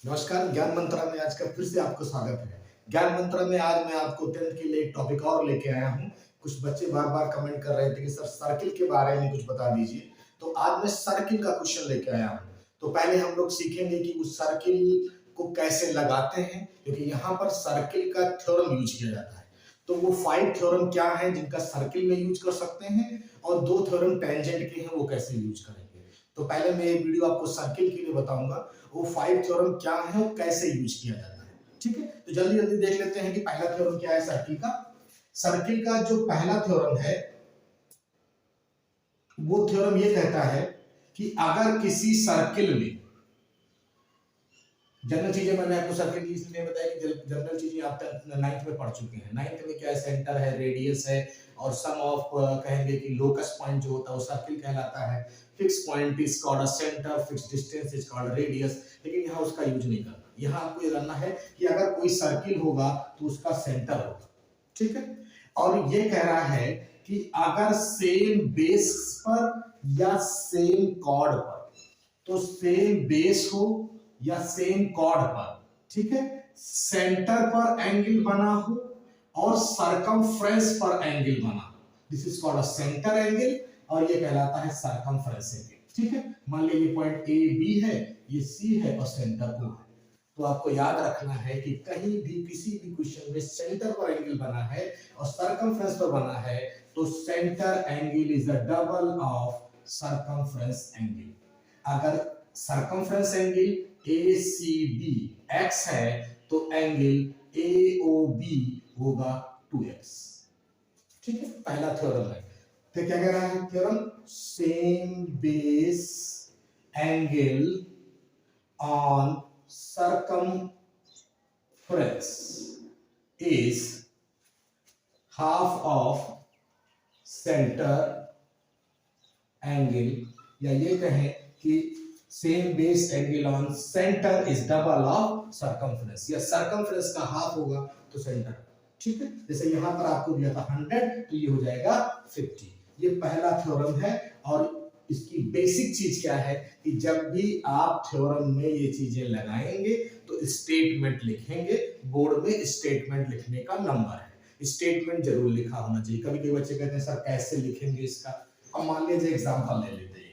नमस्कार, ज्ञान मंत्रा में आज का फिर से आपको स्वागत है। ज्ञान मंत्रा में आज मैं आपको 10th के लिए एक टॉपिक और लेके आया हूँ। कुछ बच्चे बार-बार कमेंट कर रहे थे कि सर सर्किल के बारे में कुछ बता दीजिए। तो आज मैं सर्किल का क्वेश्चन लेके आया हूँ। तो पहले हम लोग सीखेंगे कि उस सर्किल को कैसे लगाते हैं, क्योंकि यहाँ पर सर्किल का थ्योरम यूज किया जाता है। तो वो 5 थ्योरम क्या है जिनका सर्किल में यूज कर सकते हैं और 2 थ्योरम टेंजेंट के हैं वो कैसे यूज करेंगे। तो पहले मैं ये वीडियो आपको सर्किल के लिए बताऊंगा, वो 5 थ्योरम क्या है, वो कैसे यूज किया जाता है। ठीक है, तो जल्दी जल्दी देख लेते हैं कि पहला थ्योरम क्या है सर्किल का। सर्किल का जो पहला थ्योरम है वो थ्योरम ये कहता है कि अगर किसी सर्किल में, जनरल चीजें मैंने आपको सर्किल की इसलिए बताया कि जनरल चीजें आप 9th में पढ़ चुके हैं। 9th में क्या है, सेंटर है, रेडियस है और सम ऑफ कहेंगे कि लोकस पॉइंट जो होता है वो सर्किल कहलाता है। Fix point is called a centre, fix distance is called radius. लेकिन यहाँ उसका यूज नहीं करना। यहाँ आपको ये जानना है कि अगर कोई सर्किल होगा तो उसका सेंटर होगा। ठीक है, और ये कह रहा है कि अगर सेम बेस पर या सेम कॉर्ड पर, तो सेम बेस हो या सेम कॉर्ड पर, ठीक है, सेंटर पर एंगल बना हो और सरकमफ्रेंस पर एंगल बना हो, this is called a centre angle और ये कहलाता है सरकमफ्रेंस एंगल। ठीक है, मान लीजिए पॉइंट ए बी है, ये सी है और सेंटर ओ है। तो आपको याद रखना है कि कहीं भी किसी भी क्वेश्चन में सेंटर पर एंगल बना है और सरकमफ्रेंस पर बना है तो centre angle is the double of circumference angle. अगर सरकमफ्रेंस एंगल ACB x है तो एंगल AOB होगा 2x। ठीक है, पहला थ्योरम है। तो क्या कह रहा है theorem, same base angle on circumference is half of center angle, या ये कहें कि same base angle on centre is double of circumference, या सरकमफ्रेंस का हाफ होगा तो सेंटर। ठीक है, जैसे यहां पर आपको दिया था 100 तो ये हो जाएगा 50। ये पहला थ्योरम है और इसकी बेसिक चीज क्या है कि जब भी आप थ्योरम में ये चीजें लगाएंगे तो स्टेटमेंट लिखेंगे। बोर्ड में स्टेटमेंट लिखने का नंबर है, स्टेटमेंट जरूर लिखा होना चाहिए। कभी कभी बच्चे कहते हैं सर कैसे लिखेंगे इसका। अब मान लीजिए एग्जांपल ले लेते हैं।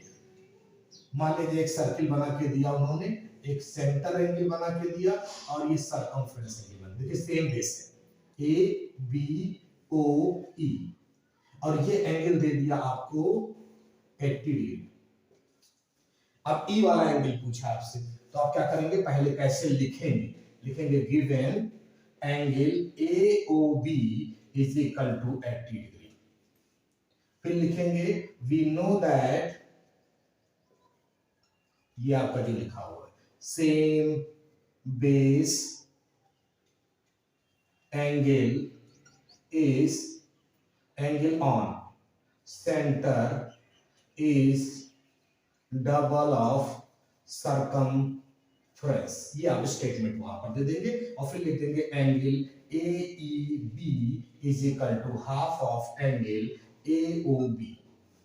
मान लीजिए एक सर्किल बना के दिया उन्होंने, एक सेंटर एंगल बना के दिया और ये सरकमफ्रेंस एंगल बना। देखिए सेम बेस है ABOE और ये एंगल दे दिया आपको 80 डिग्री। अब ई वाला एंगल पूछा आपसे तो आप क्या करेंगे, पहले कैसे लिखेंगे, लिखेंगे given angle AOB is equal to 80 degree. फिर लिखेंगे वी नो दैट, ये आपका जो लिखा हुआ है, same base angle is angle on centre is double of circumference. ये आप स्टेटमेंट वहां पर दे देंगे और फिर लिख देंगे angle AEB is equal to half of angle AOB।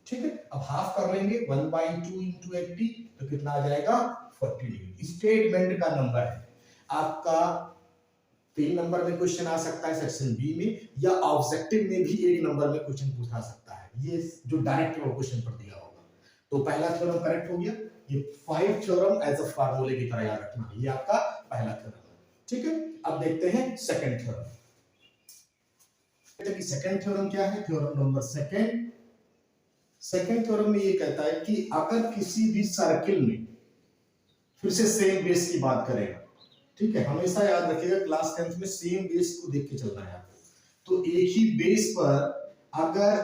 ठीक है, अब हाफ कर लेंगे 1/2 इंटू 80 तो कितना आ जाएगा 40 डिग्री। स्टेटमेंट का नंबर है आपका। 3 नंबर में क्वेश्चन आ सकता है सेक्शन बी में, या ऑब्जेक्टिव में भी 1 नंबर में क्वेश्चन पूछा सकता है, ये जो डायरेक्ट क्वेश्चन पर दिया होगा। तो पहला थ्योरम करेक्ट हो गया। ये 5 थ्योरम एज अ फार्मूले की तरह याद रखना, ये आपका पहला थ्योरम है। ठीक है, अब देखते हैं सेकंड थ्योरम। सेकंड थ्योरम क्या है, theorem number second. Second theorem में ये कहता है कि अगर किसी भी सर्किल में, फिर से सेम बेस की बात करेगा। ठीक है, हमेशा याद रखिएगा क्लास 10th में सेम बेस को देख के चलना है आपको। तो एक ही बेस पर अगर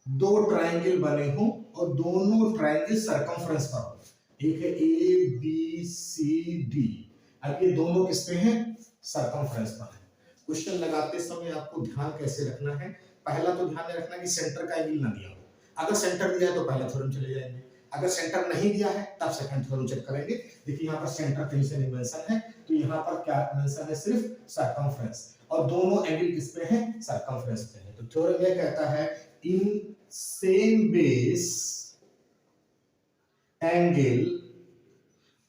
2 ट्रायंगल बने हो और दोनों ट्रायंगल सरकमफ्रेंस पर हो, एक है ABCD, अब ये दोनों किस पे हैं, सरकमफ्रेंस पर है। क्वेश्चन लगाते समय आपको ध्यान कैसे रखना है, पहला तो ध्यान रखना कि सेंटर का एंगल ना दिया हो। अगर सेंटर दिया है तो पहला थ्योरम चले जाएंगे, अगर सेंटर नहीं दिया है तब सेकंड थ्योरम चेक करेंगे। देखिए यहाँ पर सेंटर कहीं से नहीं मेंशन है, तो यहाँ पर क्या मेंशन है, सिर्फ सरकमफ्रेंस, और दोनों एंगल किस पे हैं, सरकमफ्रेंस पे है। तो थ्योरम ये कहता है in same base angle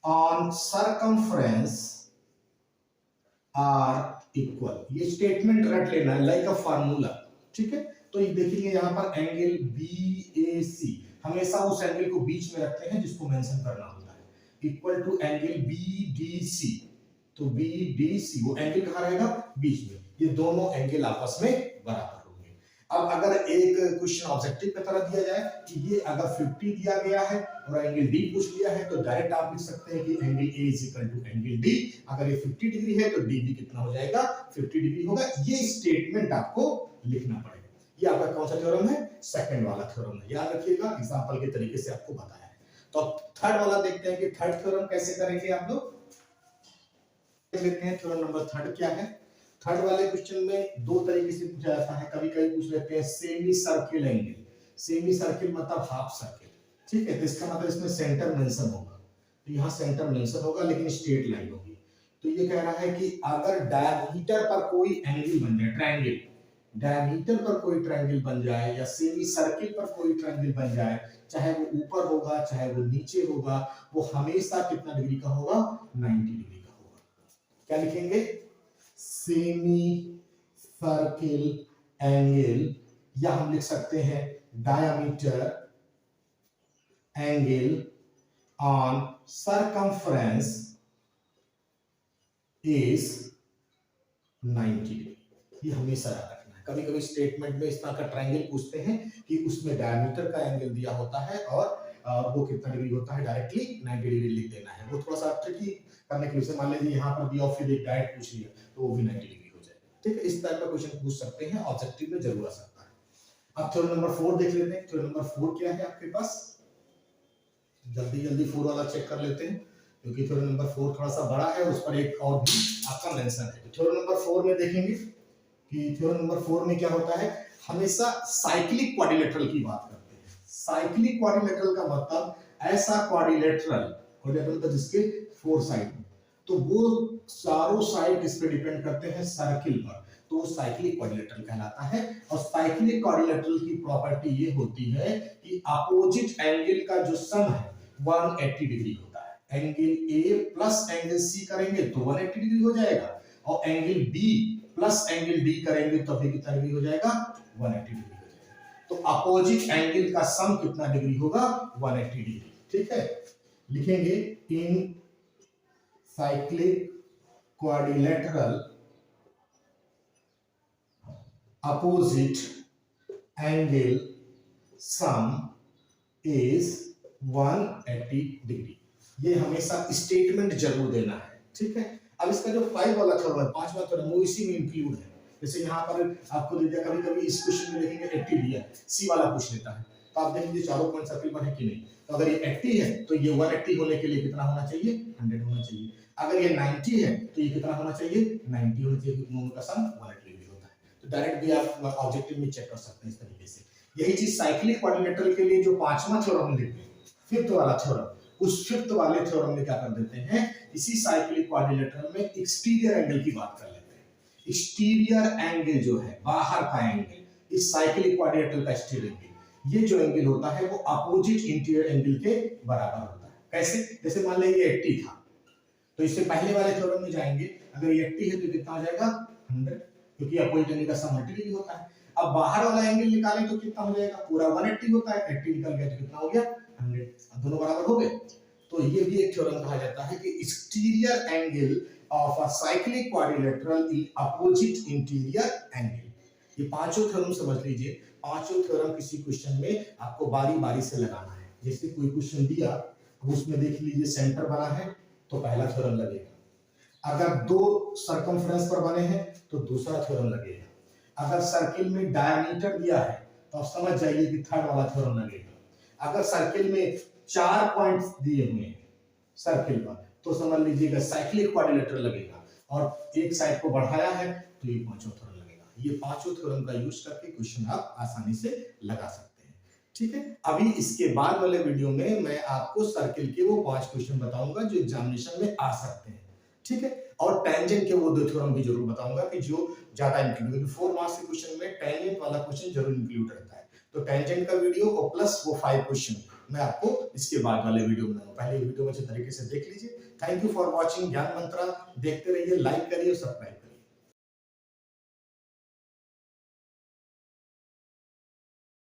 on circumference are equal. ये स्टेटमेंट रट लेना है लाइक अ फार्मूला, ठीक है। तो ये देखिए यहाँ पर एंगल बी ए सी, हमेशा उस एंगल को बीच में रखते हैं जिसको मेंशन करना होता है, equal to angle B D C. तो बी डी सी वो एंगल कहाँ रहेगा, बीच में। ये दोनों एंगल आपस में बराबर होंगे। अब अगर एक क्वेश्चन ऑब्जेक्टिव की तरह दिया जाए कि ये अगर 50 दिया गया है और एंगल डी पूछ लिया है, तो डायरेक्ट आप लिख सकते हैं कि angle A is equal to angle D. अगर ये 50 डिग्री है तो डी भी कितना हो जाएगा, 50 डिग्री होगा। ये स्टेटमेंट आपको लिखना पड़ेगा। ये आपका कौन सा थ्योरम है, सेकंड वाला थ्योरम है, याद रखिएगा, एग्जांपल के तरीके से आपको बताया है। तो थर्ड वाला देखते हैं कि थर्ड थ्योरम कैसे करेंगे आप लोग। देखते हैं थ्योरम नंबर थर्ड क्या है। थर्ड वाले क्वेश्चन में दो तरीके से पूछा जाता है, कभी कभी पूछ लेते हैं semi circle angle. Semi circle मतलब हाफ सर्किल, ठीक है। तो इसका मतलब इसमें सेंटर मेंशन होगा, तो यहाँ सेंटर मेंशन होगा लेकिन स्ट्रेट लाइन होगी। तो ये कह रहा है कि अगर डायमीटर पर कोई एंगल बन जाए, ट्रायंगल, डायमीटर पर कोई ट्रायंगल बन जाए या सेमी सर्किल पर कोई ट्रायंगल बन जाए, चाहे वो ऊपर होगा चाहे वो नीचे होगा, वो हमेशा कितना डिग्री का होगा, 90 डिग्री का होगा। क्या लिखेंगे, सेमी सर्किल एंगल, या हम लिख सकते हैं diameter angle on circumference is 90 degree. ये हमेशा याद रखना है। कभी कभी स्टेटमेंट में इस तरह का ट्रायंगल पूछते हैं कि उसमें डायमीटर का एंगल दिया होता है और वो कितना डिग्री होता है, डायरेक्टली 90 डिग्री लिख देना है। वो थोड़ा सा ट्रिकी करने के लिए, मान लीजिए यहाँ पर दिया और फिर एक डायरेक्ट पूछ लिया तो वो भी 90 डिग्री हो जाएगा, ठीक है। इस टाइप का क्वेश्चन पूछ सकते हैं, ऑब्जेक्टिव में जरूर आ सकता है। अब थ्योरम नंबर 4 देख लेते हैं। थ्योरम नंबर 4 क्या है आपके पास, जल्दी जल्दी 4 वाला चेक कर लेते हैं, क्योंकि थ्योरम नंबर 4 थोड़ा सा बड़ा है, उस पर एक और भी आपका मेंशन है। थ्योरम नंबर 4 में देखेंगे कि थ्योरम नंबर 4 में क्या होता है, हमेशा साइक्लिक क्वाड्रिलेटरल की बात करते हैं। साइक्लिक क्वाड्रिलेटरल का मतलब ऐसा क्वाड्रिलेटरल, क्वाड्रिलेटरल तो जिसके 4 साइड, तो वो चारों साइड किस पे डिपेंड करते हैं, सर्किल पर, तो वो साइक्लिक क्वाड्रिलेटरल कहलाता है। और साइक्लिक क्वाड्रिलेटरल की प्रॉपर्टी ये होती है कि अपोजिट एंगल का जो सम है 180 डिग्री होता है। Angle A plus angle C करेंगे तो 180 डिग्री हो जाएगा, और angle B plus angle D करेंगे तो फिर कितना डिग्री हो जाएगा, 180 डिग्री हो जाएगा। तो अपोजिट एंगल का सम कितना डिग्री होगा, 180 डिग्री, ठीक है। लिखेंगे इन cyclic quadrilateral opposite angle sum is 180 degree. ये हमेशा स्टेटमेंट जरूर देना है, ठीक है। अब इसका जो 5 वाला थ्योरम है, 5वां थ्योरम, वो इसी में इंक्लूड है। जैसे यहाँ पर आपको दे दिया, कभी कभी इस क्वेश्चन में देखेंगे 80 दिया, सी वाला पूछ लेता है, तो आप देख लीजिए चारों पॉइंट सर्किल पर है कि नहीं। तो अगर ये 80 है तो ये 180 होने के लिए कितना होना चाहिए, 100 होना चाहिए। अगर ये 90 है तो ये कितना होना चाहिए, 90 होना चाहिए, दोनों का सम 180 डिग्री होता है। तो डायरेक्ट भी आप ऑब्जेक्टिव में चेक कर सकते हैं इस तरीके से। यही चीज साइक्लिक क्वाड्रिलेटरल के लिए जो 5वां थ्योरम लिखते हैं, 5th वाला थ्योरम, उस 5th वाले थ्योरम में क्या कर देते हैं, इसी साइक्लिक क्वाड्रिलेटरल में एक्सटीरियर एंगल की बात कर लेते हैं। एक्सटीरियर एंगल जो है, बाहर का एंगल, इस साइक्लिक क्वाड्रिलेटरल का एक्सटीरियर एंगल, ये जो एंगल होता है वो अपोजिट इंटीरियर एंगल के बराबर होता है। कैसे, जैसे मान लीजिए ये 80 था, तो इससे पहले वाले थ्योरम में जाएंगे, अगर ये 80 है तो कितना हो जाएगा, 100, क्योंकि अपोजिट एंगल का सम 180 डिग्री होता है। अब बाहर वाला एंगल निकालें तो कितना हो जाएगा, पूरा 180 होता है, 80 निकल गया तो कितना हो गया, 100। दोनों बराबर हो गए। तो ये भी एक थ्योरम कहा जाता है कि exterior angle of a cyclic quadrilateral is opposite interior angle. ये पांचों थ्योरम समझ लीजिए। पांचों थ्योरम किसी क्वेश्चन में आपको बारी बारी से लगाना है। जैसे कोई क्वेश्चन दिया, उसमें देख लीजिए सेंटर बना है तो पहला थ्योरम लगेगा, अगर दो सरकमफ्रेंस पर बने हैं तो दूसरा थ्योरम लगेगा, अगर सर्किल में डायमीटर दिया है तो आप समझ जाइए कि थर्ड वाला थ्योरम लगेगा, अगर सर्किल में 4 पॉइंट्स दिए हुए हैं सर्किल पर तो समझ लीजिएगा साइक्लिक क्वाड्रिलेटरल लगेगा, और एक साइड को बढ़ाया है तो ये पांचों थ्योरम लगेगा। ये पांचों थ्योरम का यूज करके क्वेश्चन आप आसानी से लगा सकते हैं, ठीक है। अभी इसके बाद वाले वीडियो में मैं आपको सर्किल के वो 5 क्वेश्चन बताऊंगा जो एग्जामिनेशन में आ सकते हैं, ठीक है। और टेंजेंट के वो 2 थ्योरम भी जरूर बताऊंगा कि जो ज्यादा इंक्लूड, क्योंकि 4 मार्क्स के क्वेश्चन में टेंजेंट वाला क्वेश्चन जरूर इंक्लूड रहता है। तो टेंजेंट का वीडियो और प्लस वो 5 क्वेश्चन मैं आपको इसके बाद वाले वीडियो में दूंगा। पहले वीडियो में अच्छे तरीके से देख लीजिए, थैंक यू फॉर वॉचिंग ज्ञान मंत्रा। देखते रहिए, लाइक करिए, सब्सक्राइब करिए।